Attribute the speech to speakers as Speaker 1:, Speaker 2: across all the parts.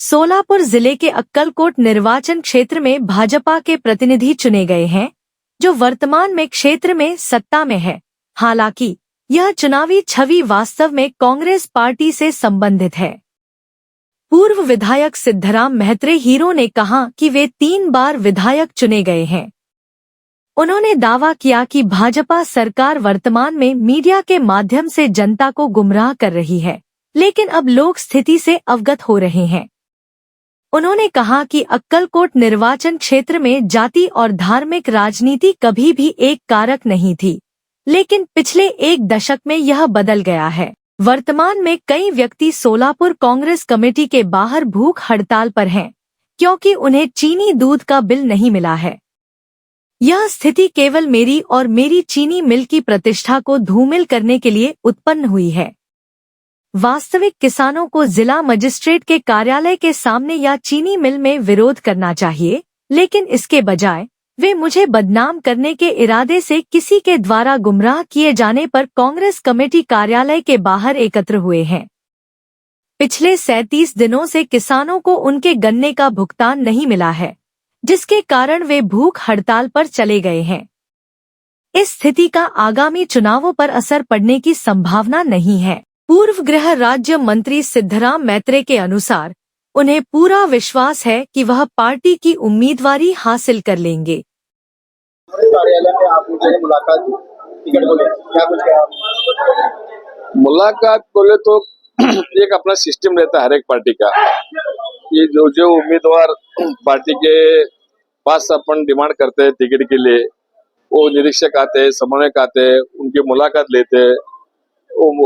Speaker 1: सोलापुर जिले के अक्कलकोट निर्वाचन क्षेत्र में भाजपा के प्रतिनिधि चुने गए हैं, जो वर्तमान में क्षेत्र में सत्ता में है। हालांकि यह चुनावी छवि वास्तव में कांग्रेस पार्टी से संबंधित है। पूर्व विधायक सिद्धराम मेहत्रे हीरो ने कहा कि वे 3 बार विधायक चुने गए हैं। उन्होंने दावा किया कि भाजपा सरकार वर्तमान में मीडिया के माध्यम से जनता को गुमराह कर रही है, लेकिन अब लोग स्थिति से अवगत हो रहे हैं। उन्होंने कहा कि अक्कलकोट निर्वाचन क्षेत्र में जाति और धार्मिक राजनीति कभी भी एक कारक नहीं थी, लेकिन पिछले 1 दशक में यह बदल गया है। वर्तमान में कई व्यक्ति सोलापुर कांग्रेस कमेटी के बाहर भूख हड़ताल पर हैं, क्योंकि उन्हें चीनी दूध का बिल नहीं मिला है। यह स्थिति केवल मेरी और मेरी चीनी मिल की प्रतिष्ठा को धूमिल करने के लिए उत्पन्न हुई है। वास्तविक किसानों को जिला मजिस्ट्रेट के कार्यालय के सामने या चीनी मिल में विरोध करना चाहिए, लेकिन इसके बजाय वे मुझे बदनाम करने के इरादे से किसी के द्वारा गुमराह किए जाने पर कांग्रेस कमेटी कार्यालय के बाहर एकत्र हुए हैं। पिछले 37 दिनों से किसानों को उनके गन्ने का भुगतान नहीं मिला है, जिसके कारण वे भूख हड़ताल पर चले गए हैं। इस स्थिति का आगामी चुनावों पर असर पड़ने की संभावना नहीं है। पूर्व गृह राज्य मंत्री सिद्धराम मेहत्रे के अनुसार उन्हें पूरा विश्वास है कि वह पार्टी की उम्मीदवारी हासिल कर लेंगे।
Speaker 2: कार्यालय में आप मुझे मुलाकात टिकट बोले क्या कुछ कहा?
Speaker 3: मुलाकात बोले तो एक अपना सिस्टम रहता है हर एक पार्टी का। ये जो उम्मीदवार पार्टी के पास अपन डिमांड करते हैं टिकट के लिए, वो निरीक्षक आते हैं, समन्वयक आते हैं, उनकी मुलाकात लेते हैं।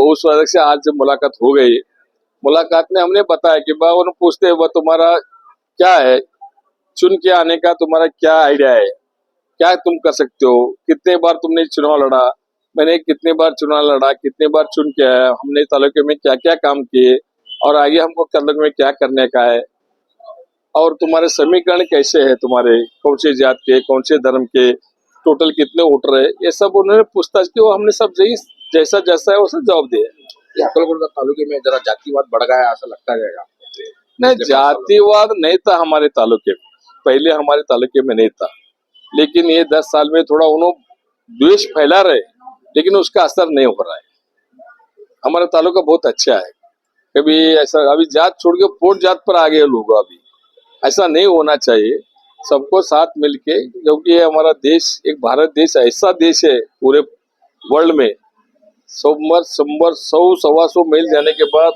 Speaker 3: उस वजह से आज मुलाकात हो गई। मुलाकात में हमने बताया कि उन्हें पूछते हैं वह तुम्हारा क्या है, चुन के आने का तुम्हारा क्या आइडिया है, क्या तुम कर सकते हो, कितने बार तुमने चुनाव लड़ा, मैंने कितने बार चुनाव लड़ा, कितने बार चुन के आया, हमने तालुके में क्या क्या काम किए और आगे हमको तालुके में क्या करने का है, और तुम्हारे समीकरण कैसे है, तुम्हारे कौन से जात के, कौन से धर्म के, टोटल कितने वोटर है, ये सब उन्होंने पूछताछ की। वो हमने सब जैसा जैसा है वैसा जवाब दिया।
Speaker 2: अक्कलकोट तालुके में जरा जातिवाद बढ़ गया है, ऐसा लगता है?
Speaker 3: नहीं, जातिवाद नहीं था हमारे तालुके में, पहले हमारे तालुके में नहीं था, लेकिन ये 10 साल में थोड़ा उन्होंने द्वेष फैला रहे, लेकिन उसका असर नहीं हो रहा है। हमारा तालुका बहुत अच्छा है। कभी ऐसा अभी जात छोड़ के पोट जात पर आ गए लोग, अभी ऐसा नहीं होना चाहिए। सबको साथ मिलके, क्योंकि ये हमारा देश एक भारत देश ऐसा देश है पूरे वर्ल्ड में 100-125 मील जाने के बाद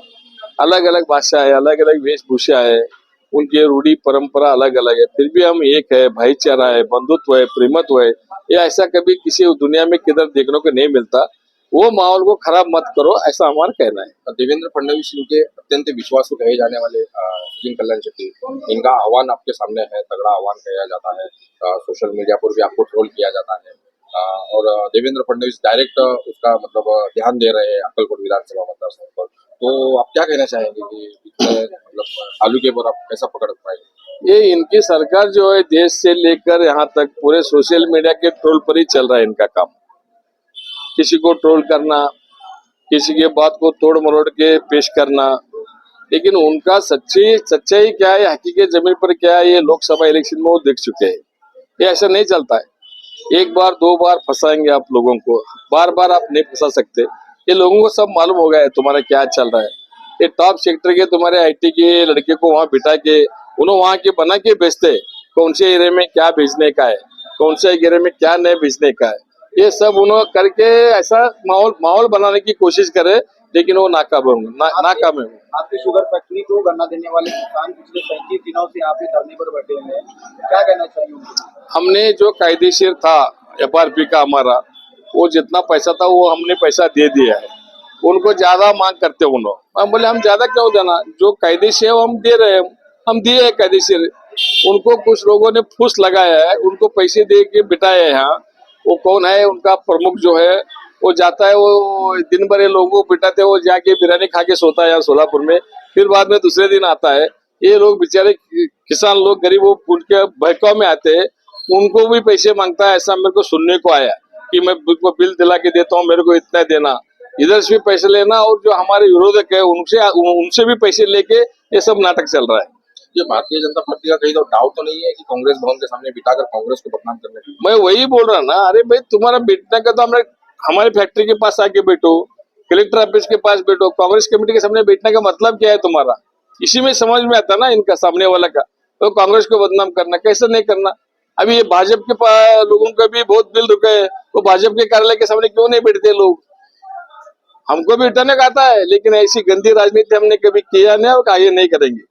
Speaker 3: अलग अलग भाषा है, अलग अलग वेशभूषा है, उनकी रूढ़ी परंपरा अलग अलग है, फिर भी हम एक है, भाईचारा है, बंधुत्व है, प्रेमत्व है। ये ऐसा कभी किसी दुनिया में किधर देखने को नहीं मिलता। वो माहौल को खराब मत करो, ऐसा हमारा कहना है।
Speaker 2: देवेंद्र फडणवीस इनके अत्यंत विश्वासु कहे जाने वाले कल्याण शेट्टी, इनका आह्वान आपके सामने है, तगड़ा आह्वान किया जाता है, सोशल मीडिया पर भी आपको ट्रोल किया जाता है, और देवेंद्र फडणवीस डायरेक्ट उसका मतलब ध्यान दे रहे हैं अक्कलकोट विधानसभा मतदार पर। तो आप क्या कहना चाहेंगे कि मतलब तालुके पर आप कैसा पकड़ पाएंगे?
Speaker 3: ये इनकी सरकार जो है देश से लेकर यहाँ तक पूरे सोशल मीडिया के ट्रोल पर ही चल रहा है इनका काम। किसी को ट्रोल करना, किसी के बात को तोड़ मरोड़ के पेश करना, लेकिन उनका सच्चाई क्या है, हकीकत जमीन पर क्या है, ये लोकसभा इलेक्शन में वो देख चुके हैं। ये ऐसा नहीं चलता है, 1 बार 2 बार फंसाएंगे आप लोगों को, बार बार आप नहीं फंसा सकते। ये लोगों को सब मालूम हो गया है तुम्हारा क्या चल रहा है। ये टॉप सेक्टर के तुम्हारे IT के लड़के को वहाँ बिठा के उन्होंने वहाँ के बना के बेचते, कौन से एरिया में क्या भेजने का है, कौन से एरिया में क्या नहीं भेजने का है, ये सब उन्होंने करके ऐसा माहौल बनाने की कोशिश करे, लेकिन वो नाकाम है।
Speaker 2: आपकी शुगर फैक्ट्री को गन्ना देने वाले किसान पिछले 35 दिनों से आप धरने पर बैठे हैं, क्या कहना चाहिए?
Speaker 3: हमने जो कायदेशीर था FRP का हमारा, वो जितना पैसा था वो हमने पैसा दे दिया है। उनको ज्यादा मांग करते उन्होंने, हम बोले हम ज्यादा क्यों देना, जो कायदेशीर है वो हम दे रहे हैं, हम दिए है कायदेशीर। उनको कुछ लोगों ने फूस लगाया है, उनको पैसे दे के बिठाया है। यहाँ वो कौन है, उनका प्रमुख जो है वो जाता है, वो दिन भर ये लोगों को बिठाते, वो जाके बिरयानी खा के सोता है यहाँ सोलापुर में, फिर बाद में दूसरे दिन आता है। ये लोग बेचारे किसान लोग गरीब, वो उनके बहकाव में आते हैं, उनको भी पैसे मांगता है। ऐसा मेरे को सुनने को आया कि मैं बिल दिला के देता हूँ, मेरे को इतना देना, इधर से भी पैसे लेना, और जो हमारे विरोधक है उनसे भी पैसे लेके ये सब नाटक चल रहा है।
Speaker 2: ये भारतीय जनता पार्टी का कहीं तो डाउट तो नहीं है कि कांग्रेस भवन के सामने बिठाकर कांग्रेस को बदनाम करने की?
Speaker 3: मैं वही बोल रहा ना, अरे भाई तुम्हारा बैठने का तो हमारे फैक्ट्री के पास आके बैठो, कलेक्टर ऑफिस के पास बैठो, कांग्रेस कमेटी के सामने बैठने का मतलब क्या है तुम्हारा? इसी में समझ में आता ना इनका, सामने वाला का तो कांग्रेस को बदनाम करना, कैसे नहीं करना। अभी ये भाजपा के लोगों का भी बहुत दिल रुका है, वो भाजपा के कार्यालय के सामने क्यों नहीं बैठते लोग? हमको भी बैठने का आता है, लेकिन ऐसी गंदी राजनीति हमने कभी किया नहीं और आगे नहीं करेंगे।